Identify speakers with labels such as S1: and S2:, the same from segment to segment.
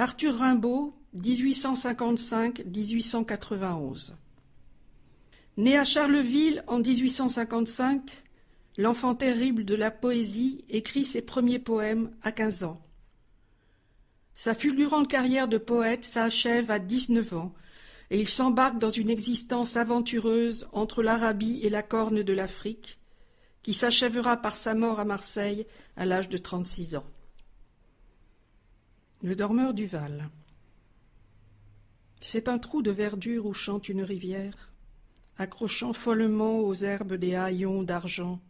S1: Arthur Rimbaud, 1855-1891. Né à Charleville en 1855, l'enfant terrible de la poésie écrit ses premiers poèmes à 15 ans. Sa fulgurante carrière de poète s'achève à 19 ans et il s'embarque dans une existence aventureuse entre l'Arabie et la Corne de l'Afrique, qui s'achèvera par sa mort à Marseille à l'âge de 36 ans. Le dormeur du Val. C'est un trou de verdure où chante une rivière, accrochant follement aux herbes des haillons d'argent,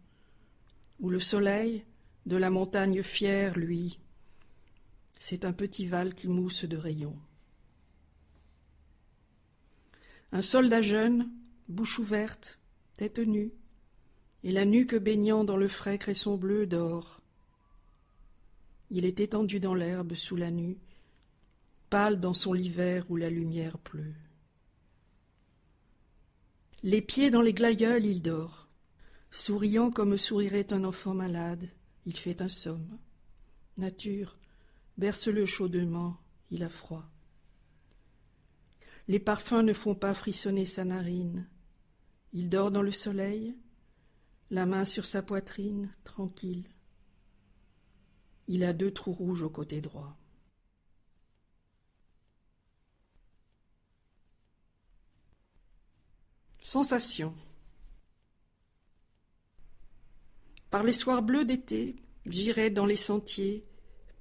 S1: où le soleil, de la montagne fière, lui, c'est un petit Val qui mousse de rayons. Un soldat jeune, bouche ouverte, tête nue, et la nuque baignant dans le frais cresson bleu d'or. Il est étendu dans l'herbe sous la nue, pâle dans son lit vert où la lumière pleut. Les pieds dans les glaïeuls, il dort. Souriant comme sourirait un enfant malade, il fait un somme. Nature, berce-le chaudement, il a froid. Les parfums ne font pas frissonner sa narine. Il dort dans le soleil, la main sur sa poitrine, tranquille. Il a 2 trous rouges au côté droit. Sensation. Par les soirs bleus d'été, j'irai dans les sentiers,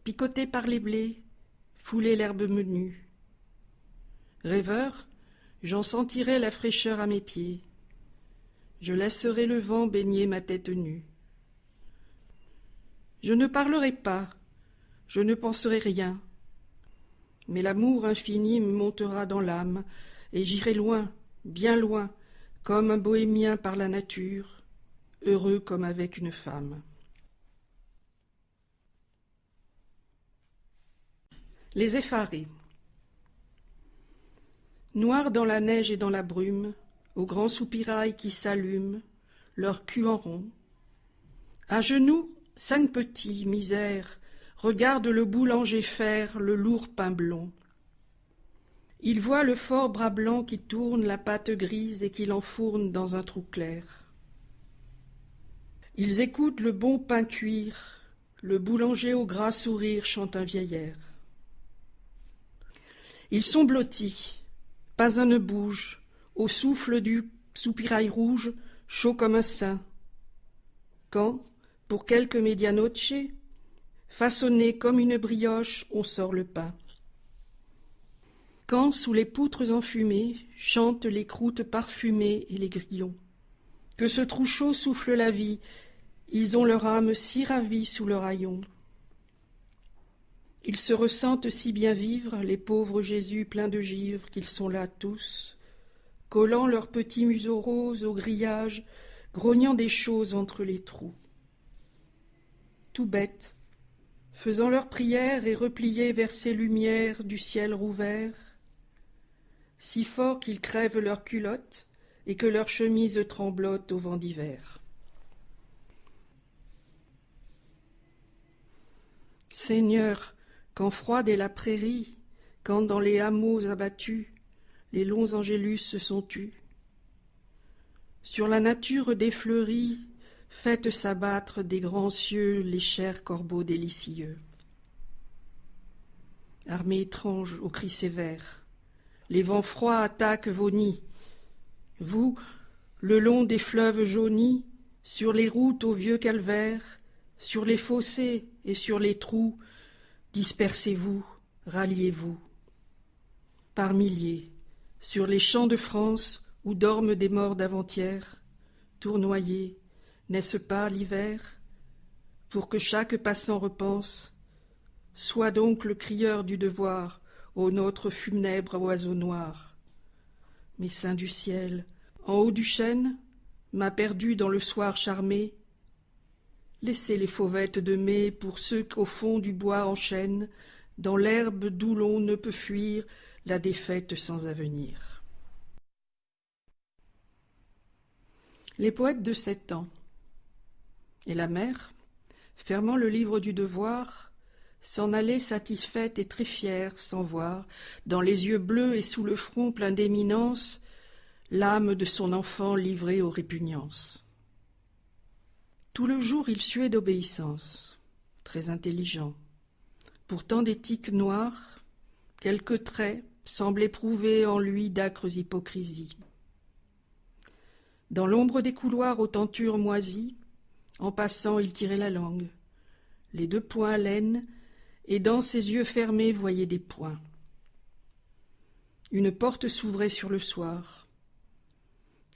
S1: picoté par les blés, fouler l'herbe menue. Rêveur, j'en sentirai la fraîcheur à mes pieds. Je laisserai le vent baigner ma tête nue. Je ne parlerai pas, je ne penserai rien, mais l'amour infini me montera dans l'âme, et j'irai loin, bien loin, comme un bohémien par la nature, heureux comme avec une femme. Les effarés. Noirs dans la neige et dans la brume, aux grands soupirails qui s'allument, leur cul en rond. À genoux, 5 petits, misères, regardent le boulanger faire le lourd pain blond. Ils voient le fort bras blanc qui tourne la pâte grise et qui l'enfourne dans un trou clair. Ils écoutent le bon pain cuire, le boulanger au gras sourire chante un vieillard. Ils sont blottis, pas un ne bouge, au souffle du soupirail rouge, chaud comme un sein. Quand, pour quelques medianoche, façonné comme une brioche, on sort le pain. Quand, sous les poutres enfumées, chantent les croûtes parfumées et les grillons. Que ce trou chaud souffle la vie, ils ont leur âme si ravie sous leur haillon. Ils se ressentent si bien vivre, les pauvres Jésus pleins de givre, qu'ils sont là tous, collant leurs petits museaux roses au grillage, grognant des choses entre les trous. Tout bêtes, faisant leur prière et repliés vers ces lumières du ciel rouvert, si fort qu'ils crèvent leurs culottes et que leurs chemises tremblotent au vent d'hiver. Seigneur, quand froide est la prairie, quand dans les hameaux abattus, les longs angélus se sont tus, sur la nature défleurie, faites s'abattre des grands cieux les chers corbeaux délicieux. Armée étrange aux cris sévères, les vents froids attaquent vos nids. Vous, le long des fleuves jaunis, sur les routes aux vieux calvaires, sur les fossés et sur les trous, dispersez-vous, ralliez-vous. Par milliers, sur les champs de France où dorment des morts d'avant-hier, tournoyés, n'est-ce pas l'hiver? Pour que chaque passant repense, sois donc le crieur du devoir, ô notre funèbre oiseau noir. Mes saints du ciel, en haut du chêne, m'a perdu dans le soir charmé. Laissez les fauvettes de mai pour ceux qu'au fond du bois enchaînent, dans l'herbe d'où l'on ne peut fuir la défaite sans avenir. Les poètes de 7 ans. Et la mère, fermant le livre du devoir, s'en allait satisfaite et très fière, sans voir, dans les yeux bleus et sous le front plein d'éminence, l'âme de son enfant livrée aux répugnances. Tout le jour il suait d'obéissance, très intelligent. Pourtant des tiques noires, quelques traits semblaient prouver en lui d'âcres hypocrisies. Dans l'ombre des couloirs aux tentures moisies, en passant il tirait la langue, les deux poings à laine, et dans ses yeux fermés voyait des poings. Une porte s'ouvrait sur le soir.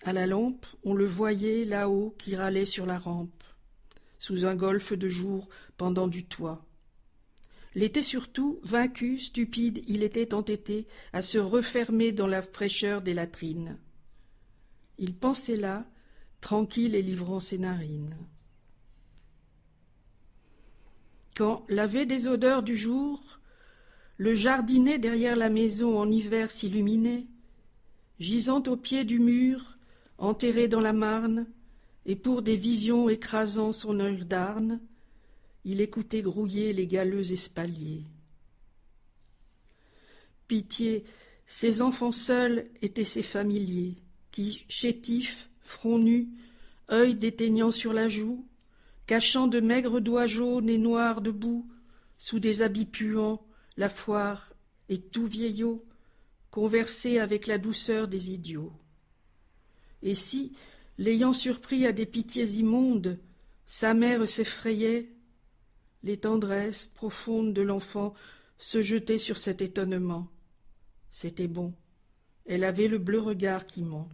S1: À la lampe, on le voyait là-haut qui râlait sur la rampe, sous un golfe de jour pendant du toit. L'été surtout, vaincu, stupide, il était entêté à se refermer dans la fraîcheur des latrines. Il pensait là, tranquille et livrant ses narines. Quand, lavé des odeurs du jour, le jardinet derrière la maison en hiver s'illuminait, gisant au pied du mur, enterré dans la marne, et pour des visions écrasant son œil d'âne, il écoutait grouiller les galeux espaliers. Pitié, ses enfants seuls étaient ses familiers, qui, chétifs, front nu, œil déteignant sur la joue, cachant de maigres doigts jaunes et noirs debout, sous des habits puants, la foire et tout vieillot, conversaient avec la douceur des idiots. Et si, l'ayant surpris à des pitiés immondes, sa mère s'effrayait, les tendresses profondes de l'enfant se jetaient sur cet étonnement. C'était bon, elle avait le bleu regard qui ment.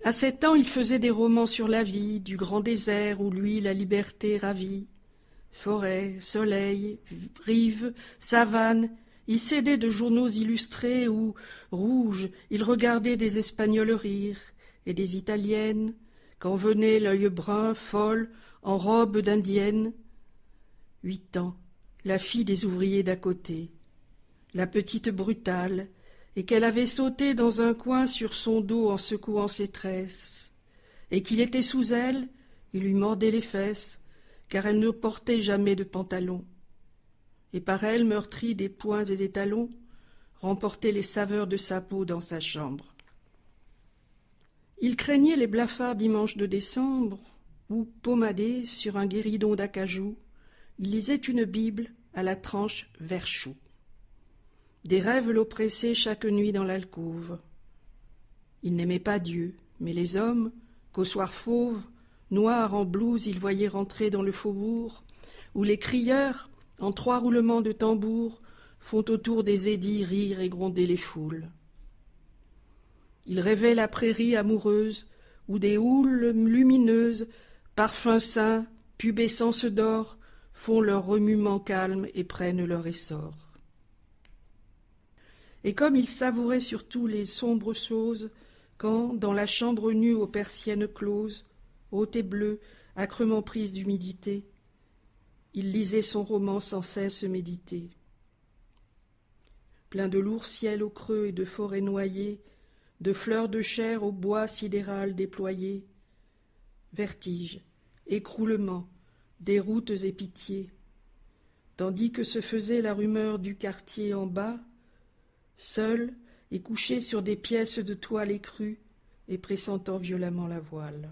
S1: À 7 ans, il faisait des romans sur la vie, du grand désert où lui la liberté ravit. Forêt, soleil, rive, savane, il s'aidait de journaux illustrés où, rouge, il regardait des Espagnols rire, et des Italiennes, quand venait l'œil brun, folle, en robe d'indienne. 8 ans, la fille des ouvriers d'à côté, la petite brutale, et qu'elle avait sauté dans un coin sur son dos en secouant ses tresses, et qu'il était sous elle, il lui mordait les fesses, car elle ne portait jamais de pantalon, et par elle, meurtrie des poings et des talons, remportait les saveurs de sa peau dans sa chambre. Il craignait les blafards dimanches de décembre, où, pommadé sur un guéridon d'acajou, il lisait une Bible à la tranche vert chou. Des rêves l'oppressaient chaque nuit dans l'alcôve. Il n'aimait pas Dieu, mais les hommes, qu'au soir fauve, noirs en blouse, il voyait rentrer dans le faubourg, où les crieurs, en 3 roulements de tambour, font autour des édits rire et gronder les foules. Il rêvait la prairie amoureuse, où des houles lumineuses, parfums saints, pubescence d'or, font leur remuement calme et prennent leur essor. Et comme il savourait surtout les sombres choses, quand, dans la chambre nue aux persiennes closes, haute et bleue, âcrement prise d'humidité, il lisait son roman sans cesse méditer. Plein de lourds ciels au creux et de forêts noyées, de fleurs de chair au bois sidéral déployé, vertige, écroulement, déroutes et pitiés, tandis que se faisait la rumeur du quartier en bas, seul et couché sur des pièces de toile écrue et pressentant violemment la voile.